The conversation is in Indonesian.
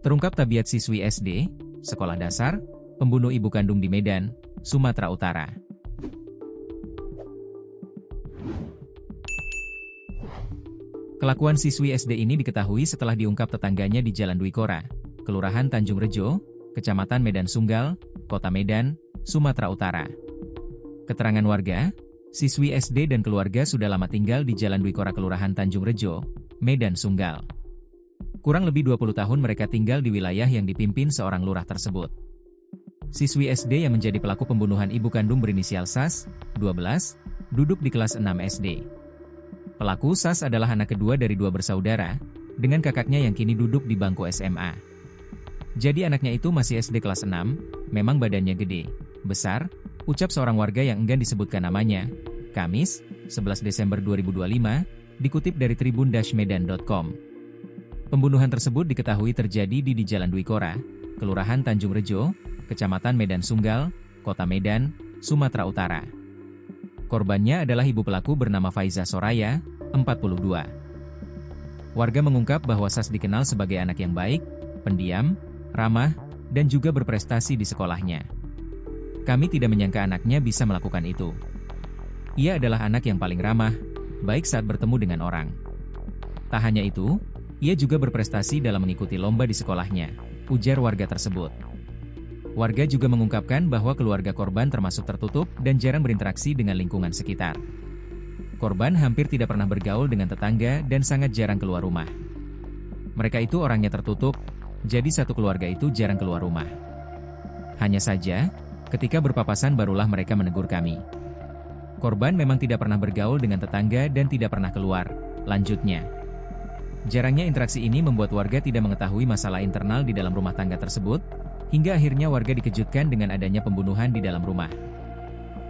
Terungkap tabiat siswi SD, sekolah dasar, pembunuh ibu kandung di Medan, Sumatera Utara. Kelakuan siswi SD ini diketahui setelah diungkap tetangganya di Jalan Dwi Kora, Kelurahan Tanjung Rejo, Kecamatan Medan Sunggal, Kota Medan, Sumatera Utara. Keterangan warga, siswi SD dan keluarga sudah lama tinggal di Jalan Dwi Kora Kelurahan Tanjung Rejo, Medan Sunggal. Kurang lebih 20 tahun mereka tinggal di wilayah yang dipimpin seorang lurah tersebut. Siswi SD yang menjadi pelaku pembunuhan ibu kandung berinisial SAS, 12, duduk di kelas 6 SD. Pelaku SAS adalah anak kedua dari 2 bersaudara, dengan kakaknya yang kini duduk di bangku SMA. Jadi anaknya itu masih SD kelas 6, memang badannya gede, besar, ucap seorang warga yang enggan disebutkan namanya, Kamis, 11 Desember 2025, dikutip dari tribun-medan.com. Pembunuhan tersebut diketahui terjadi di Jalan Dwi Kora, Kelurahan Tanjung Rejo, Kecamatan Medan Sunggal, Kota Medan, Sumatera Utara. Korbannya adalah ibu pelaku bernama Faiza Soraya, 42. Warga mengungkap bahwa SAS dikenal sebagai anak yang baik, pendiam, ramah, dan juga berprestasi di sekolahnya. Kami tidak menyangka anaknya bisa melakukan itu. Ia adalah anak yang paling ramah, baik saat bertemu dengan orang. Tak hanya itu, ia juga berprestasi dalam mengikuti lomba di sekolahnya, ujar warga tersebut. Warga juga mengungkapkan bahwa keluarga korban termasuk tertutup dan jarang berinteraksi dengan lingkungan sekitar. Korban hampir tidak pernah bergaul dengan tetangga dan sangat jarang keluar rumah. Mereka itu orangnya tertutup, jadi satu keluarga itu jarang keluar rumah. Hanya saja, ketika berpapasan barulah mereka menegur kami. Korban memang tidak pernah bergaul dengan tetangga dan tidak pernah keluar, lanjutnya. Jarangnya interaksi ini membuat warga tidak mengetahui masalah internal di dalam rumah tangga tersebut, hingga akhirnya warga dikejutkan dengan adanya pembunuhan di dalam rumah.